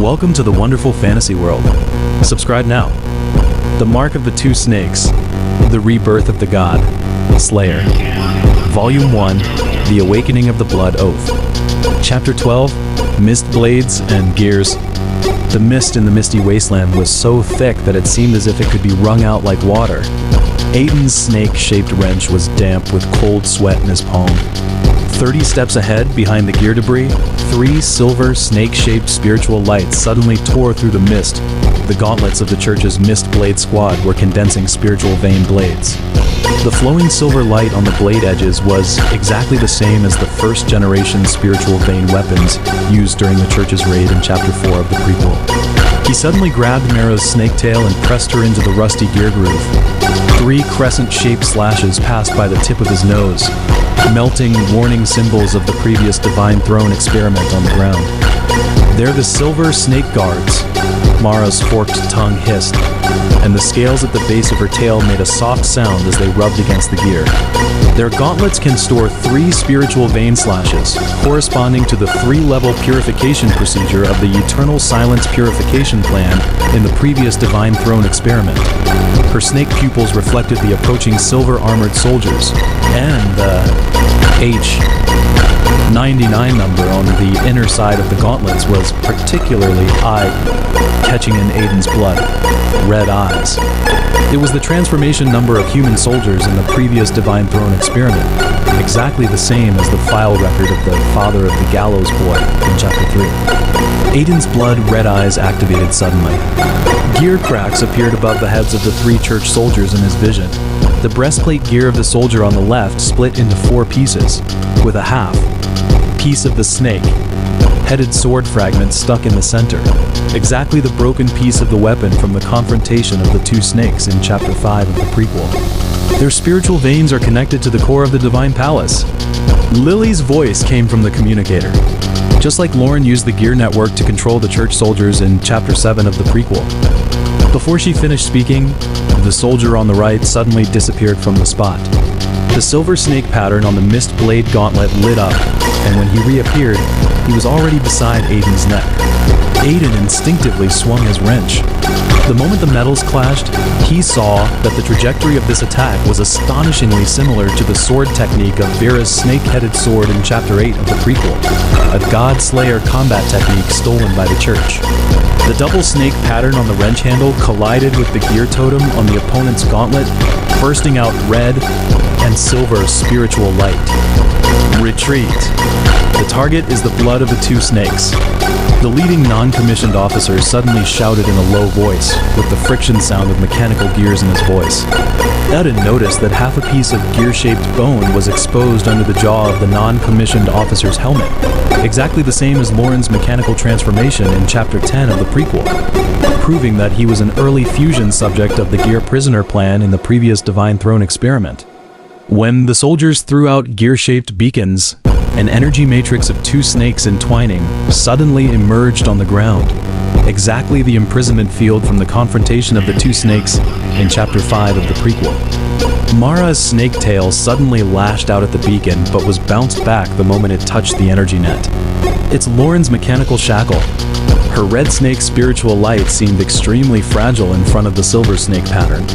Welcome to the wonderful fantasy world. Subscribe now. The Mark of the Two Snakes, The Rebirth of the God, Slayer. Volume 1, The Awakening of the Blood Oath. Chapter 12, Mist Blades and Gears. The mist in the misty wasteland was so thick that it seemed as if it could be wrung out like water. Aiden's snake-shaped wrench was damp with cold sweat in his palm. 30 steps ahead, behind the gear debris, 3 silver, snake-shaped spiritual lights suddenly tore through the mist. The gauntlets of the church's Mist Blade squad were condensing spiritual vein blades. The flowing silver light on the blade edges was exactly the same as the first-generation spiritual vein weapons used during the church's raid in Chapter 4 of the Prequel. He suddenly grabbed Mara's snake tail and pressed her into the rusty gear groove. 3 crescent-shaped slashes passed by the tip of his nose, melting warning symbols of the previous Divine Throne experiment on the ground. "They're the silver snake guards," Mara's forked tongue hissed, and the scales at the base of her tail made a soft sound as they rubbed against the gear. "Their gauntlets can store 3 spiritual vein slashes, corresponding to the 3-level purification procedure of the Eternal Silence Purification Plan in the previous Divine Throne experiment." Her snake pupils reflected the approaching silver-armored soldiers, and the H99 number on the inner side of the gauntlets was particularly eye-catching in Aiden's blood. Red eyes. It was the transformation number of human soldiers in the previous Divine Throne experiment, exactly the same as the file record of the father of the Gallows Boy in Chapter 3. Aiden's blood red eyes activated suddenly. Gear cracks appeared above the heads of the 3 church soldiers in his vision. The breastplate gear of the soldier on the left split into 4 pieces, with a half piece of the snake-headed sword fragment stuck in the center, exactly the broken piece of the weapon from the confrontation of the 2 snakes in Chapter 5 of the Prequel. "Their spiritual veins are connected to the core of the Divine Palace." Lily's voice came from the communicator, just like Loren used the gear network to control the church soldiers in Chapter 7 of the Prequel. Before she finished speaking, the soldier on the right suddenly disappeared from the spot. The silver snake pattern on the Mist Blade gauntlet lit up, and when he reappeared, he was already beside Aiden's neck. Aiden instinctively swung his wrench. The moment the metals clashed, he saw that the trajectory of this attack was astonishingly similar to the sword technique of Vera's snake-headed sword in Chapter 8 of the Prequel, a God Slayer combat technique stolen by the church. The double snake pattern on the wrench handle collided with the gear totem on the opponent's gauntlet, bursting out red and silver spiritual light. Retreat. The target is the blood of the 2 snakes. The leading non-commissioned officer suddenly shouted in a low voice, with the friction sound of mechanical gears in his voice. Aiden noticed that half a piece of gear-shaped bone was exposed under the jaw of the non-commissioned officer's helmet, exactly the same as Loren's mechanical transformation in Chapter 10 of the Prequel, proving that he was an early fusion subject of the gear prisoner plan in the previous Divine Throne experiment. When the soldiers threw out gear-shaped beacons, an energy matrix of 2 snakes entwining suddenly emerged on the ground, exactly the imprisonment field from the confrontation of the 2 snakes in Chapter 5 of the Prequel. Mara's snake tail suddenly lashed out at the beacon, but was bounced back the moment it touched the energy net. It's Loren's mechanical shackle. Her red snake spiritual light seemed extremely fragile in front of the silver snake pattern.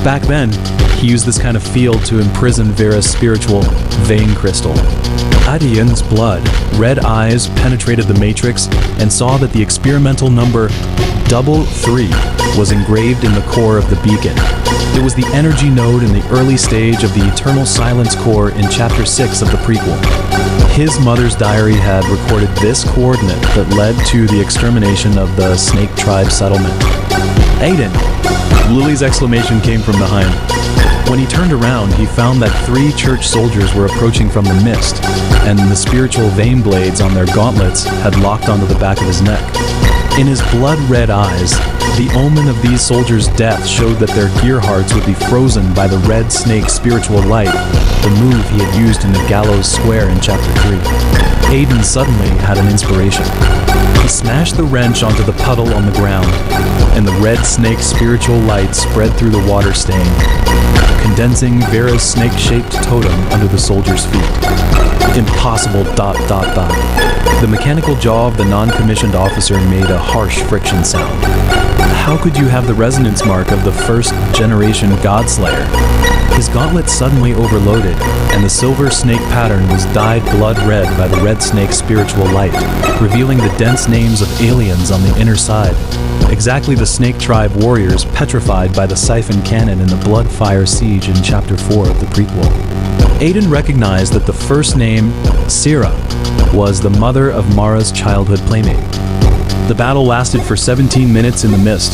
Back then, he used this kind of field to imprison Vera's spiritual vein crystal. Aiden's blood, red eyes penetrated the matrix and saw that the experimental number 33 was engraved in the core of the beacon. It was the energy node in the early stage of the Eternal Silence core in Chapter 6 of the Prequel. His mother's diary had recorded this coordinate that led to the extermination of the Snake Tribe settlement. "Aiden!" Lily's exclamation came from behind. When he turned around, he found that 3 church soldiers were approaching from the mist, and the spiritual vein blades on their gauntlets had locked onto the back of his neck. In his blood-red eyes, the omen of these soldiers' death showed that their gear hearts would be frozen by the red snake spiritual light, the move he had used in the Gallows Square in Chapter 3. Aiden suddenly had an inspiration. He smashed the wrench onto the puddle on the ground, and the red snake spiritual light spread through the water stain, condensing Vera's snake-shaped totem under the soldier's feet. Impossible ... The mechanical jaw of the non-commissioned officer made a harsh friction sound. How could you have the resonance mark of the first-generation Godslayer? His gauntlet suddenly overloaded, and the silver snake pattern was dyed blood red by the red snake's spiritual light, revealing the dense names of aliens on the inner side. Exactly the snake tribe warriors petrified by the siphon cannon in the Bloodfire Siege in Chapter 4 of the prequel. Aiden recognized that the first name, Syrah, was the mother of Mara's childhood playmate. The battle lasted for 17 minutes in the mist.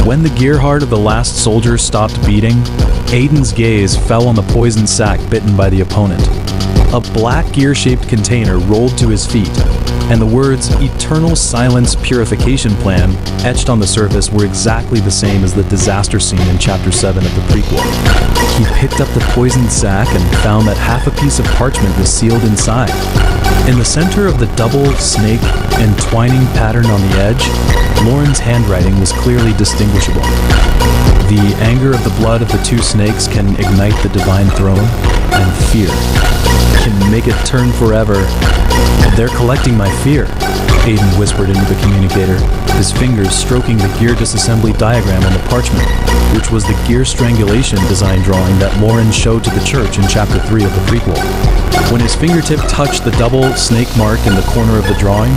When the gear heart of the last soldier stopped beating, Aiden's gaze fell on the poison sac bitten by the opponent. A black gear-shaped container rolled to his feet, and the words "Eternal Silence Purification Plan" etched on the surface were exactly the same as the disaster scene in Chapter 7 of the prequel. He picked up the poisoned sac and found that half a piece of parchment was sealed inside. In the center of the double snake entwining pattern on the edge, Loren's handwriting was clearly distinguishable. The anger of the blood of the two snakes can ignite the divine throne, and fear can make it turn forever. "They're collecting my fear," Aiden whispered into the communicator, his fingers stroking the gear disassembly diagram on the parchment, which was the gear strangulation design drawing that Loren showed to the church in Chapter 3 of the prequel. When his fingertip touched the double snake mark in the corner of the drawing,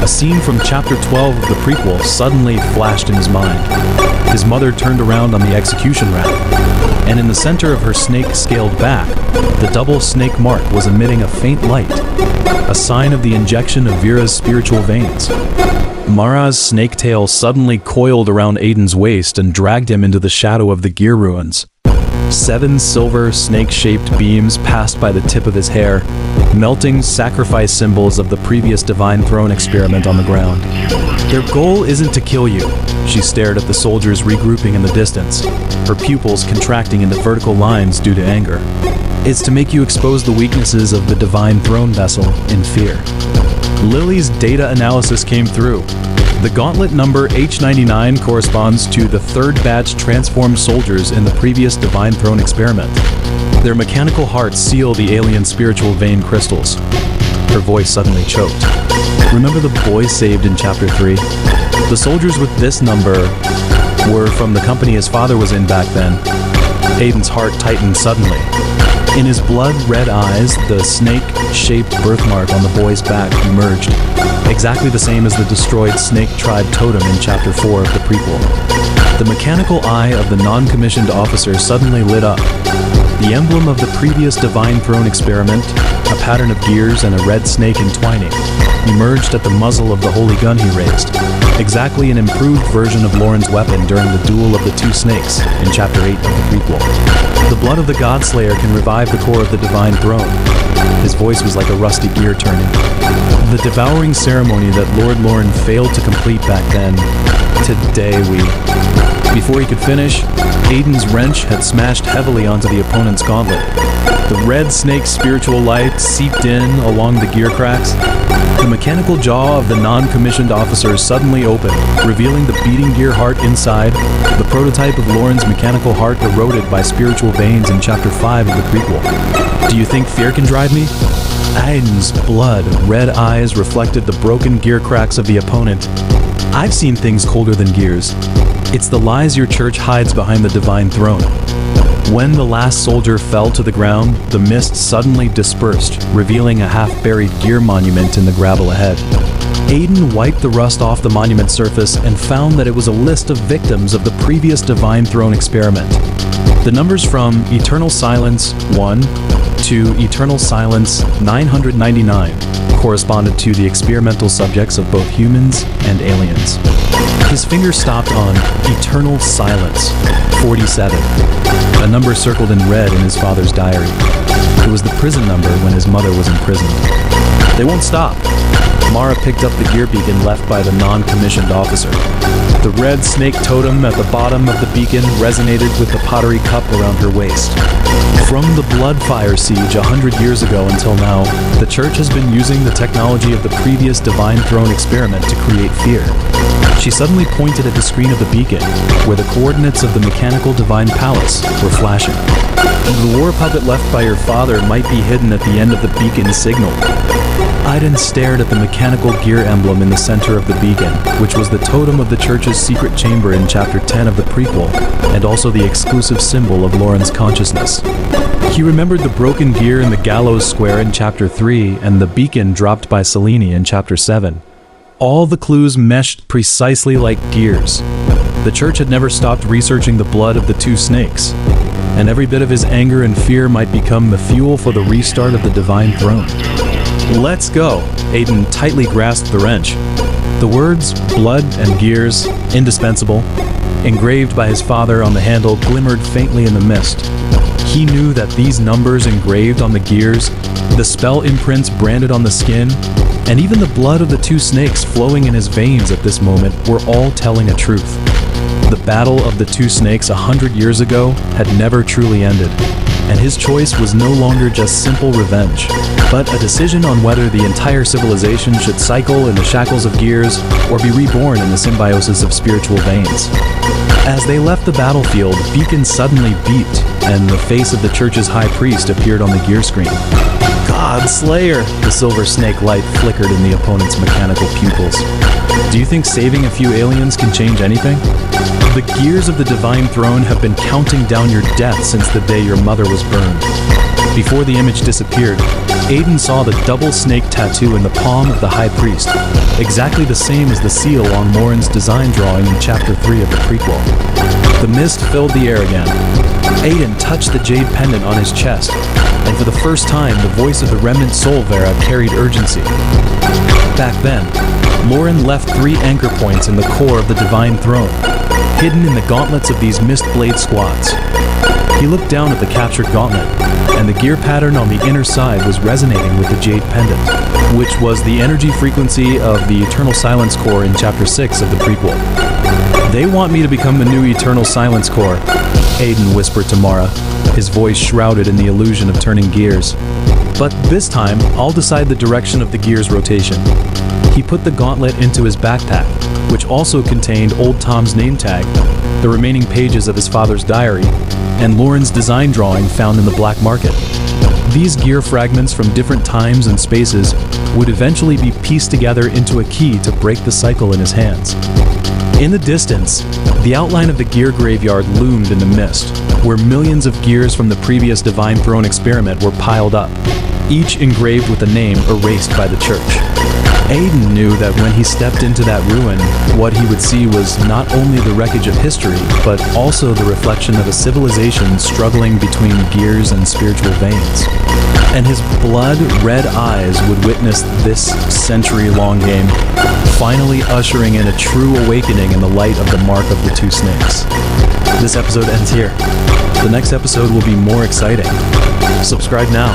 a scene from Chapter 12 of the prequel suddenly flashed in his mind. His mother turned around on the execution rack, and in the center of her snake-scaled back, the double snake mark was emitting a faint light, a sign of the injection of Vera's spiritual veins. Mara's snake tail suddenly coiled around Aiden's waist and dragged him into the shadow of the gear ruins. 7 silver snake-shaped beams passed by the tip of his hair, melting sacrifice symbols of the previous Divine Throne experiment on the ground. "Their goal isn't to kill you," she stared at the soldiers regrouping in the distance, her pupils contracting into vertical lines due to anger. "It's to make you expose the weaknesses of the Divine Throne vessel in fear." Lily's data analysis came through. The gauntlet number H99 corresponds to the third batch transformed soldiers in the previous Divine Throne experiment. Their mechanical hearts seal the alien spiritual vein crystals. Her voice suddenly choked. "Remember the boys saved in Chapter 3? The soldiers with this number were from the company his father was in back then." Aiden's heart tightened suddenly. In his blood-red eyes, the snake-shaped birthmark on the boy's back emerged, exactly the same as the destroyed snake tribe totem in Chapter 4 of the prequel. The mechanical eye of the non-commissioned officer suddenly lit up. The emblem of the previous Divine Throne experiment, a pattern of gears and a red snake entwining, emerged at the muzzle of the holy gun he raised, exactly an improved version of Loren's weapon during the duel of the two snakes in Chapter 8 of the prequel. "The blood of the Godslayer can revive the core of the Divine Throne." His voice was like a rusty gear turning. "The devouring ceremony that Lord Loren failed to complete back then. Today we..." Before he could finish, Aiden's wrench had smashed heavily onto the opponent's gauntlet. The red snake's spiritual light seeped in along the gear cracks. The mechanical jaw of the non-commissioned officer suddenly opened, revealing the beating gear heart inside, the prototype of Loren's mechanical heart eroded by spiritual veins in Chapter 5 of the prequel. "Do you think fear can drive me?" Aiden's blood-red eyes reflected the broken gear cracks of the opponent. "I've seen things colder than gears. It's the lies your church hides behind the Divine Throne." When the last soldier fell to the ground, the mist suddenly dispersed, revealing a half-buried gear monument in the gravel ahead. Aiden wiped the rust off the monument surface and found that it was a list of victims of the previous Divine Throne experiment. The numbers from Eternal Silence 1 to Eternal Silence 999 corresponded to the experimental subjects of both humans and aliens. His finger stopped on Eternal Silence 47, a number circled in red in his father's diary. It was the prison number when his mother was imprisoned. "They won't stop." Mara picked up the gear beacon left by the non-commissioned officer. The red snake totem at the bottom of the beacon resonated with the pottery cup around her waist. From the Bloodfire Siege 100 years ago until now, the Church has been using the technology of the previous Divine Throne experiment to create fear. She suddenly pointed at the screen of the beacon, where the coordinates of the mechanical Divine Palace were flashing. "The war puppet left by your father might be hidden at the end of the beacon signal." Aiden stared at the mechanical gear emblem in the center of the beacon, which was the totem of the church's secret chamber in Chapter 10 of the Prequel, and also the exclusive symbol of Loren's consciousness. He remembered the broken gear in the gallows square in Chapter 3 and the beacon dropped by Selene in Chapter 7. All the clues meshed precisely like gears. The church had never stopped researching the blood of the two snakes, and every bit of his anger and fear might become the fuel for the restart of the divine throne. "Let's go!" Aiden tightly grasped the wrench. The words, blood and gears, indispensable, engraved by his father on the handle glimmered faintly in the mist. He knew that these numbers engraved on the gears, the spell imprints branded on the skin, and even the blood of the two snakes flowing in his veins at this moment were all telling a truth. The battle of the two snakes 100 years ago had never truly ended, and his choice was no longer just simple revenge, but a decision on whether the entire civilization should cycle in the shackles of gears or be reborn in the symbiosis of spiritual veins. As they left the battlefield, the beacon suddenly beeped, and the face of the church's high priest appeared on the gear screen. "Godslayer!" The silver snake light flickered in the opponent's mechanical pupils. "Do you think saving a few aliens can change anything? The gears of the divine throne have been counting down your death since the day your mother was burned." Before the image disappeared, Aiden saw the double snake tattoo in the palm of the high priest, exactly the same as the seal on Loren's design drawing in Chapter 3 of the Prequel. The mist filled the air again. Aiden touched the jade pendant on his chest, and for the first time the voice of the remnant soul Vera carried urgency. Back then, Loren left 3 anchor points in the core of the divine throne, hidden in the gauntlets of these Mistblade squads. He looked down at the captured gauntlet, and the gear pattern on the inner side was resonating with the jade pendant, which was the energy frequency of the Eternal Silence Core in Chapter 6 of the Prequel. "They want me to become the new Eternal Silence Core," Aiden whispered to Mara, his voice shrouded in the illusion of turning gears. "But this time, I'll decide the direction of the gear's rotation." He put the gauntlet into his backpack, which also contained Old Tom's name tag, the remaining pages of his father's diary, and Loren's design drawing found in the black market. These gear fragments from different times and spaces would eventually be pieced together into a key to break the cycle in his hands. In the distance, the outline of the gear graveyard loomed in the mist, where millions of gears from the previous Divine Throne experiment were piled up, each engraved with a name erased by the church. Aiden knew that when he stepped into that ruin, what he would see was not only the wreckage of history, but also the reflection of a civilization struggling between gears and spiritual veins. And his blood-red eyes would witness this century-long game, finally ushering in a true awakening in the light of the mark of the two snakes. This episode ends here. The next episode will be more exciting. Subscribe now.